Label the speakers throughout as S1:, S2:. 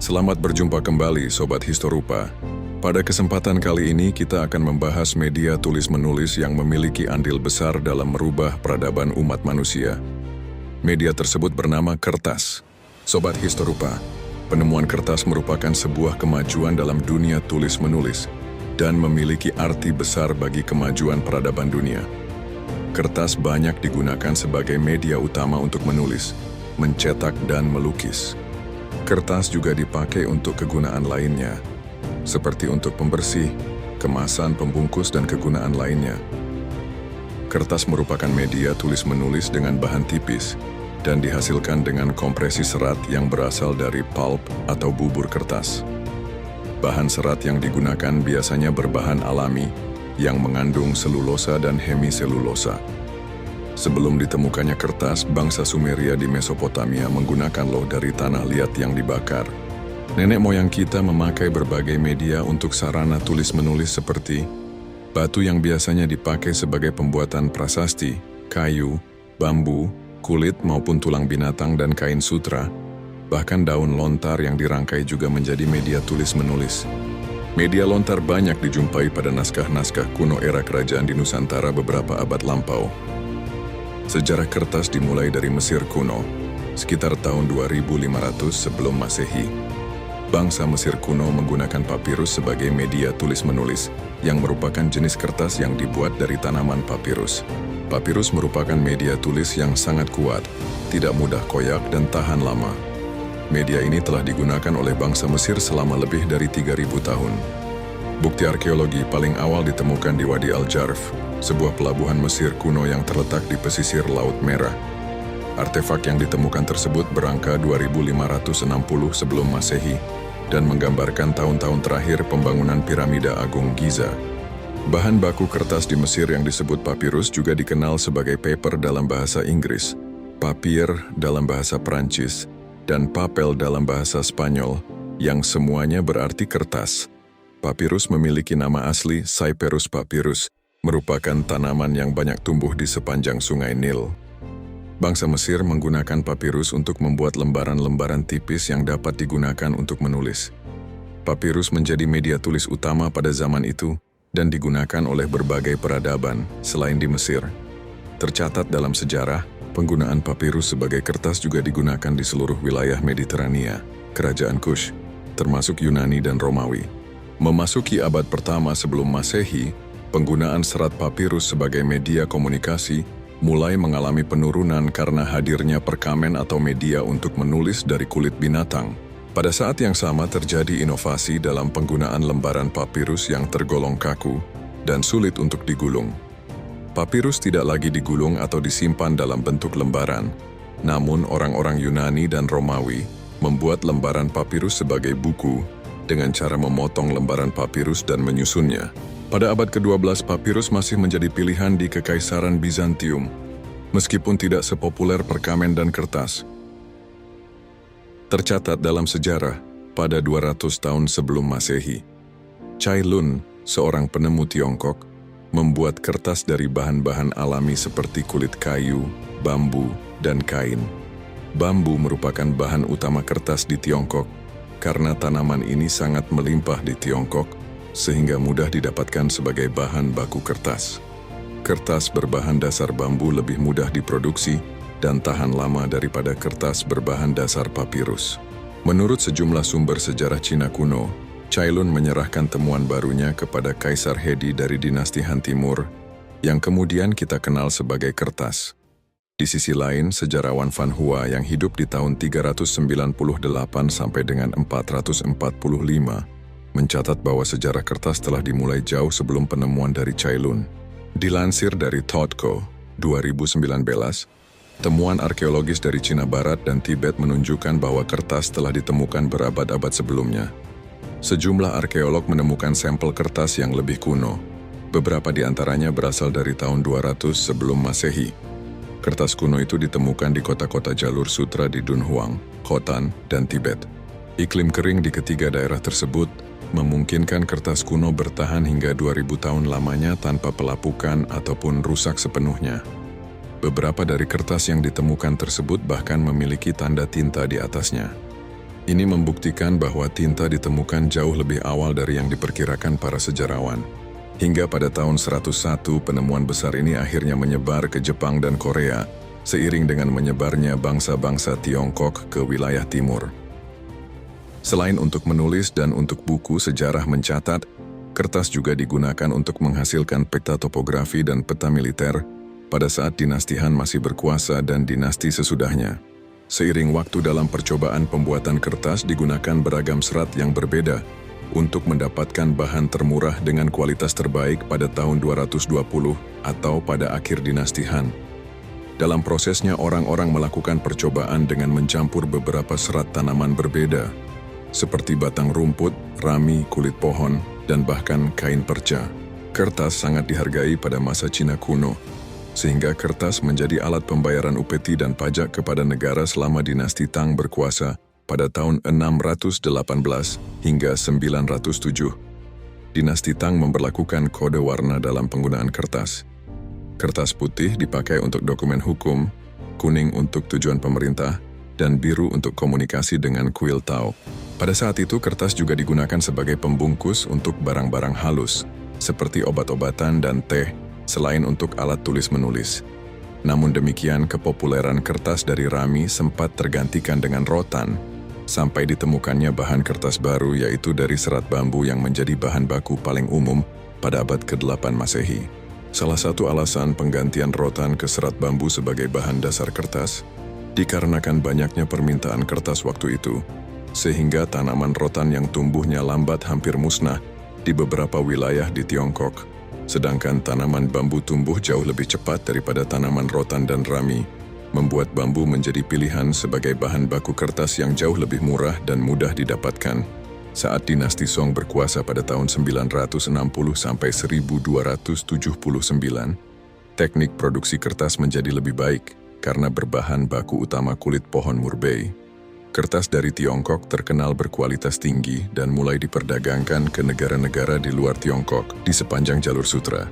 S1: Selamat berjumpa kembali Sobat Historupa. Pada kesempatan kali ini kita akan membahas media tulis-menulis yang memiliki andil besar dalam merubah peradaban umat manusia. Media tersebut bernama kertas. Sobat Historupa, penemuan kertas merupakan sebuah kemajuan dalam dunia tulis-menulis dan memiliki arti besar bagi kemajuan peradaban dunia. Kertas banyak digunakan sebagai media utama untuk menulis, mencetak, dan melukis. Kertas juga dipakai untuk kegunaan lainnya, seperti untuk pembersih, kemasan, pembungkus, dan kegunaan lainnya. Kertas merupakan media tulis-menulis dengan bahan tipis dan dihasilkan dengan kompresi serat yang berasal dari pulp atau bubur kertas. Bahan serat yang digunakan biasanya berbahan alami yang mengandung selulosa dan hemiselulosa. Sebelum ditemukannya kertas, bangsa Sumeria di Mesopotamia menggunakan loh dari tanah liat yang dibakar. Nenek moyang kita memakai berbagai media untuk sarana tulis-menulis seperti batu yang biasanya dipakai sebagai pembuatan prasasti, kayu, bambu, kulit maupun tulang binatang dan kain sutra, bahkan daun lontar yang dirangkai juga menjadi media tulis-menulis. Media lontar banyak dijumpai pada naskah-naskah kuno era kerajaan di Nusantara beberapa abad lampau. Sejarah kertas dimulai dari Mesir kuno, sekitar tahun 2500 sebelum Masehi. Bangsa Mesir kuno menggunakan papirus sebagai media tulis-menulis, yang merupakan jenis kertas yang dibuat dari tanaman papirus. Papirus merupakan media tulis yang sangat kuat, tidak mudah koyak dan tahan lama. Media ini telah digunakan oleh bangsa Mesir selama lebih dari 3000 tahun. Bukti arkeologi paling awal ditemukan di Wadi Al-Jarf, sebuah pelabuhan Mesir kuno yang terletak di pesisir Laut Merah. Artefak yang ditemukan tersebut berangka 2560 sebelum Masehi dan menggambarkan tahun-tahun terakhir pembangunan Piramida Agung Giza. Bahan baku kertas di Mesir yang disebut papirus juga dikenal sebagai paper dalam bahasa Inggris, papir dalam bahasa Prancis, dan papel dalam bahasa Spanyol, yang semuanya berarti kertas. Papirus memiliki nama asli Cyperus papyrus, merupakan tanaman yang banyak tumbuh di sepanjang sungai Nil. Bangsa Mesir menggunakan papirus untuk membuat lembaran-lembaran tipis yang dapat digunakan untuk menulis. Papirus menjadi media tulis utama pada zaman itu dan digunakan oleh berbagai peradaban selain di Mesir. Tercatat dalam sejarah, penggunaan papirus sebagai kertas juga digunakan di seluruh wilayah Mediterania, kerajaan Kush, termasuk Yunani dan Romawi. Memasuki abad pertama sebelum Masehi, penggunaan serat papirus sebagai media komunikasi mulai mengalami penurunan karena hadirnya perkamen atau media untuk menulis dari kulit binatang. Pada saat yang sama terjadi inovasi dalam penggunaan lembaran papirus yang tergolong kaku dan sulit untuk digulung. Papirus tidak lagi digulung atau disimpan dalam bentuk lembaran, namun orang-orang Yunani dan Romawi membuat lembaran papirus sebagai buku dengan cara memotong lembaran papirus dan menyusunnya. Pada abad ke-12, papirus masih menjadi pilihan di Kekaisaran Bizantium, meskipun tidak sepopuler perkamen dan kertas. Tercatat dalam sejarah, pada 200 tahun sebelum Masehi, Cai Lun, seorang penemu Tiongkok, membuat kertas dari bahan-bahan alami seperti kulit kayu, bambu, dan kain. Bambu merupakan bahan utama kertas di Tiongkok, karena tanaman ini sangat melimpah di Tiongkok, sehingga mudah didapatkan sebagai bahan baku kertas. Kertas berbahan dasar bambu lebih mudah diproduksi dan tahan lama daripada kertas berbahan dasar papirus. Menurut sejumlah sumber sejarah Cina kuno, Cai Lun menyerahkan temuan barunya kepada Kaisar Hedi dari dinasti Han Timur, yang kemudian kita kenal sebagai kertas. Di sisi lain, sejarawan Van Hua yang hidup di tahun 398 sampai dengan 445 mencatat bahwa sejarah kertas telah dimulai jauh sebelum penemuan dari Cai Lun. Dilansir dari Toddco 2019, temuan arkeologis dari Cina Barat dan Tibet menunjukkan bahwa kertas telah ditemukan berabad-abad sebelumnya. Sejumlah arkeolog menemukan sampel kertas yang lebih kuno. Beberapa di antaranya berasal dari tahun 200 sebelum Masehi. Kertas kuno itu ditemukan di kota-kota jalur sutra di Dunhuang, Khotan, dan Tibet. Iklim kering di ketiga daerah tersebut memungkinkan kertas kuno bertahan hingga 2000 tahun lamanya tanpa pelapukan ataupun rusak sepenuhnya. Beberapa dari kertas yang ditemukan tersebut bahkan memiliki tanda tinta di atasnya. Ini membuktikan bahwa tinta ditemukan jauh lebih awal dari yang diperkirakan para sejarawan. Hingga pada tahun 101, penemuan besar ini akhirnya menyebar ke Jepang dan Korea, seiring dengan menyebarnya bangsa-bangsa Tiongkok ke wilayah timur. Selain untuk menulis dan untuk buku sejarah mencatat, kertas juga digunakan untuk menghasilkan peta topografi dan peta militer pada saat dinasti Han masih berkuasa dan dinasti sesudahnya. Seiring waktu dalam percobaan pembuatan kertas digunakan beragam serat yang berbeda untuk mendapatkan bahan termurah dengan kualitas terbaik pada tahun 220 atau pada akhir dinasti Han. Dalam prosesnya orang-orang melakukan percobaan dengan mencampur beberapa serat tanaman berbeda, seperti batang rumput, rami, kulit pohon, dan bahkan kain perca. Kertas sangat dihargai pada masa Cina kuno, sehingga kertas menjadi alat pembayaran upeti dan pajak kepada negara selama dinasti Tang berkuasa pada tahun 618 hingga 907. Dinasti Tang memberlakukan kode warna dalam penggunaan kertas. Kertas putih dipakai untuk dokumen hukum, kuning untuk tujuan pemerintah, dan biru untuk komunikasi dengan kuil Tao. Pada saat itu, kertas juga digunakan sebagai pembungkus untuk barang-barang halus, seperti obat-obatan dan teh, selain untuk alat tulis-menulis. Namun demikian, kepopuleran kertas dari rami sempat tergantikan dengan rotan, sampai ditemukannya bahan kertas baru yaitu dari serat bambu yang menjadi bahan baku paling umum pada abad ke-8 Masehi. Salah satu alasan penggantian rotan ke serat bambu sebagai bahan dasar kertas, dikarenakan banyaknya permintaan kertas waktu itu, sehingga tanaman rotan yang tumbuhnya lambat hampir musnah di beberapa wilayah di Tiongkok. Sedangkan tanaman bambu tumbuh jauh lebih cepat daripada tanaman rotan dan rami, membuat bambu menjadi pilihan sebagai bahan baku kertas yang jauh lebih murah dan mudah didapatkan. Saat dinasti Song berkuasa pada tahun 960 sampai 1279, teknik produksi kertas menjadi lebih baik karena berbahan baku utama kulit pohon murbei. Kertas dari Tiongkok terkenal berkualitas tinggi dan mulai diperdagangkan ke negara-negara di luar Tiongkok di sepanjang jalur sutra.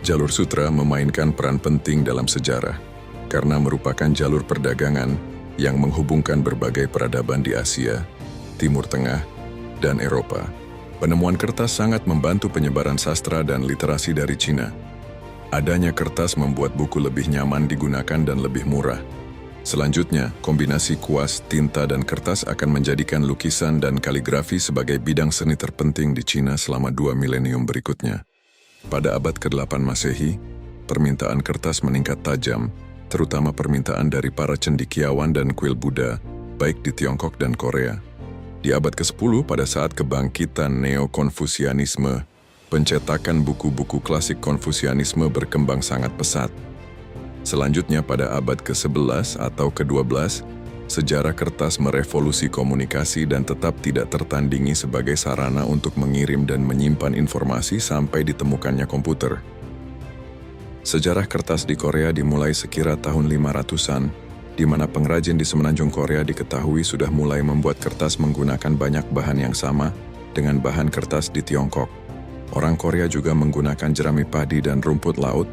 S1: Jalur sutra memainkan peran penting dalam sejarah karena merupakan jalur perdagangan yang menghubungkan berbagai peradaban di Asia, Timur Tengah, dan Eropa. Penemuan kertas sangat membantu penyebaran sastra dan literasi dari Cina. Adanya kertas membuat buku lebih nyaman digunakan dan lebih murah. Selanjutnya, kombinasi kuas, tinta, dan kertas akan menjadikan lukisan dan kaligrafi sebagai bidang seni terpenting di Cina selama 2 milenium berikutnya. Pada abad ke-8 Masehi, permintaan kertas meningkat tajam, terutama permintaan dari para cendekiawan dan kuil Buddha, baik di Tiongkok dan Korea. Di abad ke-10, pada saat kebangkitan Neo-Konfusianisme, pencetakan buku-buku klasik Konfusianisme berkembang sangat pesat. Selanjutnya pada abad ke-11 atau ke-12, sejarah kertas merevolusi komunikasi dan tetap tidak tertandingi sebagai sarana untuk mengirim dan menyimpan informasi sampai ditemukannya komputer. Sejarah kertas di Korea dimulai sekira tahun 500-an, di mana pengrajin di semenanjung Korea diketahui sudah mulai membuat kertas menggunakan banyak bahan yang sama dengan bahan kertas di Tiongkok. Orang Korea juga menggunakan jerami padi dan rumput laut,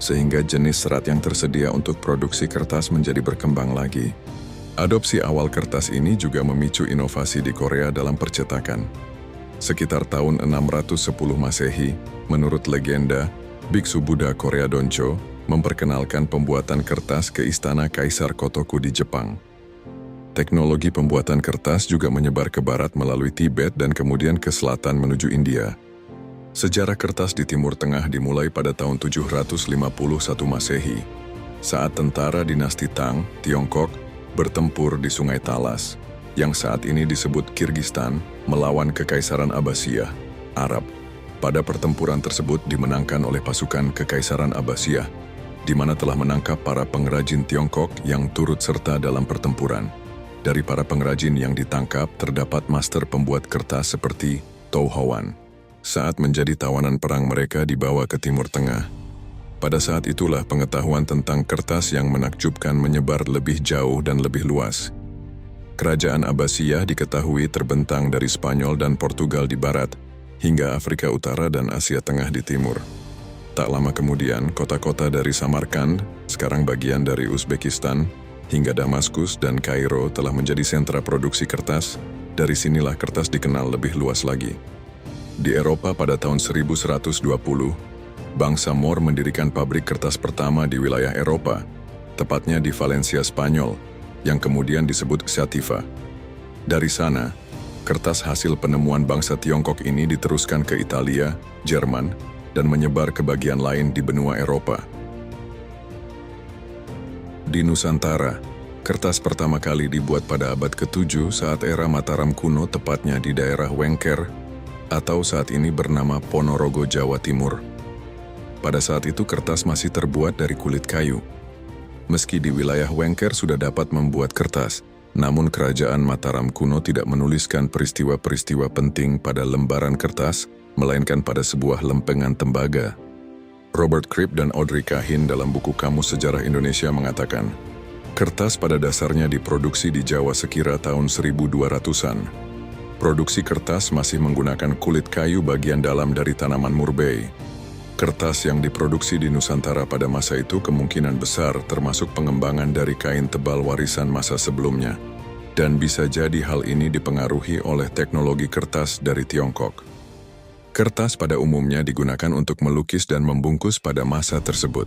S1: sehingga jenis serat yang tersedia untuk produksi kertas menjadi berkembang lagi. Adopsi awal kertas ini juga memicu inovasi di Korea dalam percetakan. Sekitar tahun 610 Masehi, menurut legenda, Biksu Buddha Korea Doncho memperkenalkan pembuatan kertas ke istana Kaisar Kotoku di Jepang. Teknologi pembuatan kertas juga menyebar ke barat melalui Tibet dan kemudian ke selatan menuju India. Sejarah kertas di Timur Tengah dimulai pada tahun 751 Masehi, saat tentara dinasti Tang, Tiongkok, bertempur di Sungai Talas, yang saat ini disebut Kirgistan, melawan Kekaisaran Abbasiyah, Arab. Pada pertempuran tersebut dimenangkan oleh pasukan Kekaisaran Abbasiyah, di mana telah menangkap para pengrajin Tiongkok yang turut serta dalam pertempuran. Dari para pengrajin yang ditangkap, terdapat master pembuat kertas seperti Tou Hoan. Saat menjadi tawanan perang mereka dibawa ke Timur Tengah. Pada saat itulah pengetahuan tentang kertas yang menakjubkan menyebar lebih jauh dan lebih luas. Kerajaan Abbasiyah diketahui terbentang dari Spanyol dan Portugal di barat, hingga Afrika Utara dan Asia Tengah di timur. Tak lama kemudian, kota-kota dari Samarkand, sekarang bagian dari Uzbekistan, hingga Damaskus dan Kairo telah menjadi sentra produksi kertas. Dari sinilah kertas dikenal lebih luas lagi. Di Eropa pada tahun 1120, bangsa Moor mendirikan pabrik kertas pertama di wilayah Eropa, tepatnya di Valencia, Spanyol, yang kemudian disebut Sativa. Dari sana, kertas hasil penemuan bangsa Tiongkok ini diteruskan ke Italia, Jerman, dan menyebar ke bagian lain di benua Eropa. Di Nusantara, kertas pertama kali dibuat pada abad ke-7 saat era Mataram kuno, tepatnya di daerah Wengker, atau saat ini bernama Ponorogo, Jawa Timur. Pada saat itu kertas masih terbuat dari kulit kayu. Meski di wilayah Wengker sudah dapat membuat kertas, namun kerajaan Mataram kuno tidak menuliskan peristiwa-peristiwa penting pada lembaran kertas, melainkan pada sebuah lempengan tembaga. Robert Cribb dan Audrey Kahin dalam buku Kamus Sejarah Indonesia mengatakan, kertas pada dasarnya diproduksi di Jawa sekira tahun 1200-an. Produksi kertas masih menggunakan kulit kayu bagian dalam dari tanaman murbei. Kertas yang diproduksi di Nusantara pada masa itu kemungkinan besar termasuk pengembangan dari kain tebal warisan masa sebelumnya. Dan bisa jadi hal ini dipengaruhi oleh teknologi kertas dari Tiongkok. Kertas pada umumnya digunakan untuk melukis dan membungkus pada masa tersebut.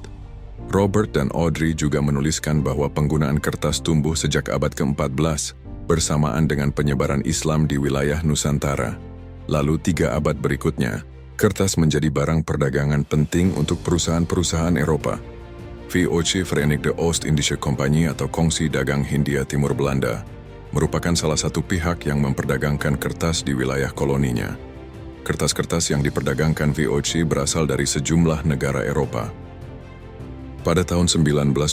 S1: Robert dan Audrey juga menuliskan bahwa penggunaan kertas tumbuh sejak abad ke-14, bersamaan dengan penyebaran Islam di wilayah Nusantara. Lalu 3 abad berikutnya, kertas menjadi barang perdagangan penting untuk perusahaan-perusahaan Eropa. VOC Verenigde Oost-Indische Compagnie atau Kongsi Dagang Hindia Timur Belanda merupakan salah satu pihak yang memperdagangkan kertas di wilayah koloninya. Kertas-kertas yang diperdagangkan VOC berasal dari sejumlah negara Eropa. Pada tahun 1922,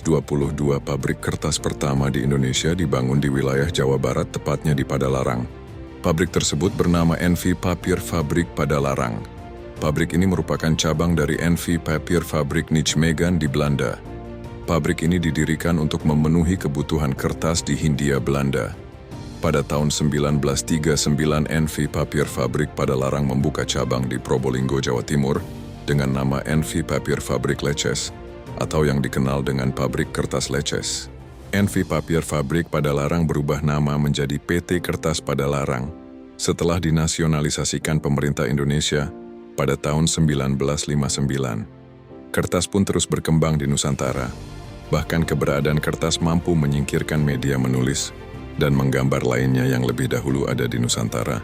S1: pabrik kertas pertama di Indonesia dibangun di wilayah Jawa Barat, tepatnya di Padalarang. Pabrik tersebut bernama NV Papier Fabrik Padalarang. Pabrik ini merupakan cabang dari NV Papier Fabrik Nijmegen di Belanda. Pabrik ini didirikan untuk memenuhi kebutuhan kertas di Hindia Belanda. Pada tahun 1939, NV Papier Fabrik Padalarang membuka cabang di Probolinggo, Jawa Timur dengan nama NV Papier Fabrik Leces, atau yang dikenal dengan Pabrik Kertas Leces. NV Papier Fabrik Padalarang berubah nama menjadi PT Kertas Padalarang setelah dinasionalisasikan pemerintah Indonesia pada tahun 1959. Kertas pun terus berkembang di Nusantara. Bahkan keberadaan kertas mampu menyingkirkan media menulis dan menggambar lainnya yang lebih dahulu ada di Nusantara.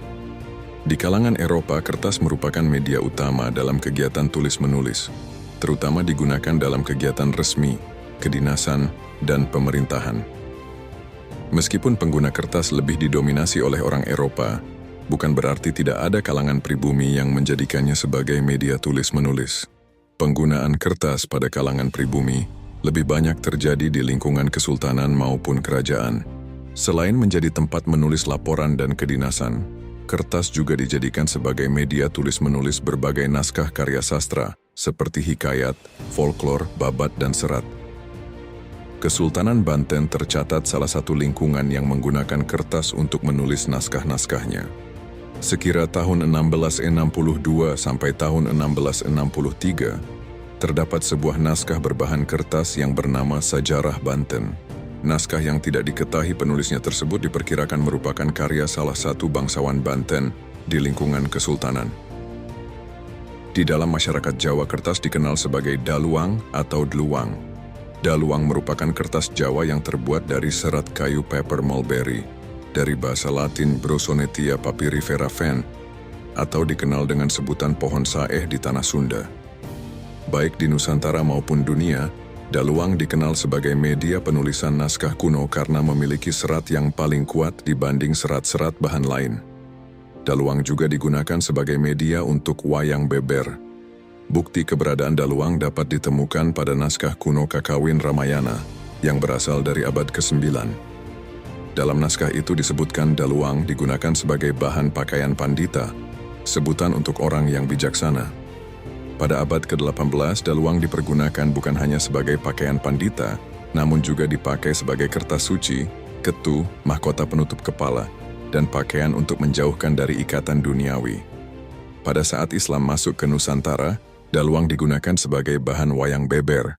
S1: Di kalangan Eropa, kertas merupakan media utama dalam kegiatan tulis-menulis, terutama digunakan dalam kegiatan resmi, kedinasan, dan pemerintahan. Meskipun pengguna kertas lebih didominasi oleh orang Eropa, bukan berarti tidak ada kalangan pribumi yang menjadikannya sebagai media tulis-menulis. Penggunaan kertas pada kalangan pribumi lebih banyak terjadi di lingkungan kesultanan maupun kerajaan. Selain menjadi tempat menulis laporan dan kedinasan, kertas juga dijadikan sebagai media tulis-menulis berbagai naskah karya sastra, seperti hikayat, folklor, babat, dan serat. Kesultanan Banten tercatat salah satu lingkungan yang menggunakan kertas untuk menulis naskah-naskahnya. Sekira tahun 1662 sampai tahun 1663, terdapat sebuah naskah berbahan kertas yang bernama Sajarah Banten. Naskah yang tidak diketahui penulisnya tersebut diperkirakan merupakan karya salah satu bangsawan Banten di lingkungan kesultanan. Di dalam masyarakat Jawa, kertas dikenal sebagai daluang atau dluwang. Daluang merupakan kertas Jawa yang terbuat dari serat kayu paper mulberry, dari bahasa Latin Brosonetia papyrifera Fen, atau dikenal dengan sebutan pohon saeh di tanah Sunda. Baik di Nusantara maupun dunia, daluang dikenal sebagai media penulisan naskah kuno karena memiliki serat yang paling kuat dibanding serat-serat bahan lain. Daluang juga digunakan sebagai media untuk wayang beber. Bukti keberadaan daluang dapat ditemukan pada naskah kuno Kakawin Ramayana yang berasal dari abad ke-9. Dalam naskah itu disebutkan daluang digunakan sebagai bahan pakaian pandita, sebutan untuk orang yang bijaksana. Pada abad ke-18, daluang dipergunakan bukan hanya sebagai pakaian pandita, namun juga dipakai sebagai kertas suci, ketu, mahkota penutup kepala, dan pakaian untuk menjauhkan dari ikatan duniawi. Pada saat Islam masuk ke Nusantara, daluang digunakan sebagai bahan wayang beber.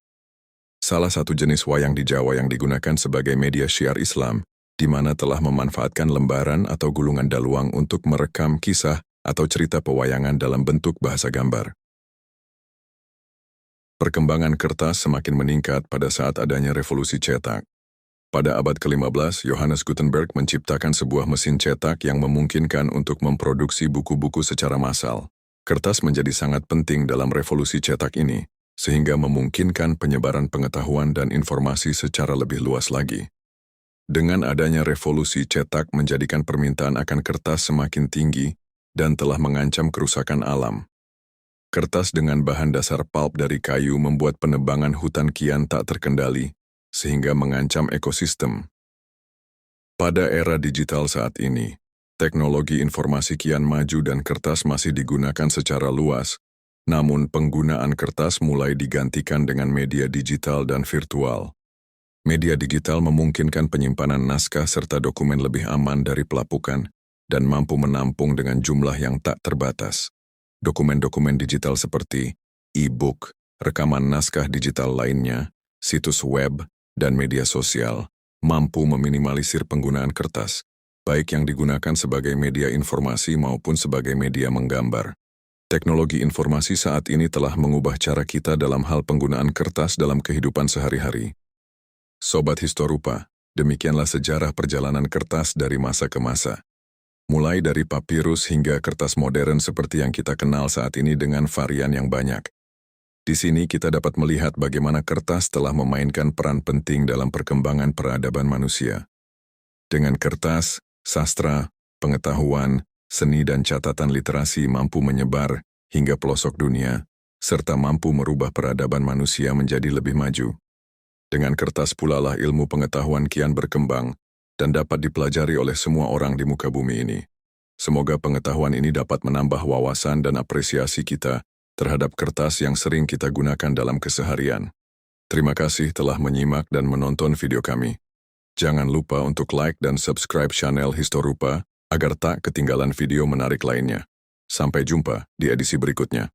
S1: salah satu jenis wayang di Jawa yang digunakan sebagai media syiar Islam, di mana telah memanfaatkan lembaran atau gulungan daluang untuk merekam kisah atau cerita pewayangan dalam bentuk bahasa gambar. Perkembangan kertas semakin meningkat pada saat adanya revolusi cetak. Pada abad ke-15, Johannes Gutenberg menciptakan sebuah mesin cetak yang memungkinkan untuk memproduksi buku-buku secara massal. Kertas menjadi sangat penting dalam revolusi cetak ini, sehingga memungkinkan penyebaran pengetahuan dan informasi secara lebih luas lagi. Dengan adanya revolusi cetak menjadikan permintaan akan kertas semakin tinggi dan telah mengancam kerusakan alam. Kertas dengan bahan dasar pulp dari kayu membuat penebangan hutan kian tak terkendali, sehingga mengancam ekosistem. Pada era digital saat ini, teknologi informasi kian maju dan kertas masih digunakan secara luas, namun penggunaan kertas mulai digantikan dengan media digital dan virtual. Media digital memungkinkan penyimpanan naskah serta dokumen lebih aman dari pelapukan dan mampu menampung dengan jumlah yang tak terbatas. Dokumen-dokumen digital seperti e-book, rekaman naskah digital lainnya, situs web, dan media sosial mampu meminimalisir penggunaan kertas, baik yang digunakan sebagai media informasi maupun sebagai media menggambar. Teknologi informasi saat ini telah mengubah cara kita dalam hal penggunaan kertas dalam kehidupan sehari-hari. Sobat Historupa, demikianlah sejarah perjalanan kertas dari masa ke masa. Mulai dari papirus hingga kertas modern seperti yang kita kenal saat ini dengan varian yang banyak. Di sini kita dapat melihat bagaimana kertas telah memainkan peran penting dalam perkembangan peradaban manusia. Dengan kertas, sastra, pengetahuan, seni dan catatan literasi mampu menyebar hingga pelosok dunia, serta mampu merubah peradaban manusia menjadi lebih maju. Dengan kertas pula lah ilmu pengetahuan kian berkembang dan dapat dipelajari oleh semua orang di muka bumi ini. Semoga pengetahuan ini dapat menambah wawasan dan apresiasi kita terhadap kertas yang sering kita gunakan dalam keseharian. Terima kasih telah menyimak dan menonton video kami. Jangan lupa untuk like dan subscribe channel Historupa agar tak ketinggalan video menarik lainnya. Sampai jumpa di edisi berikutnya.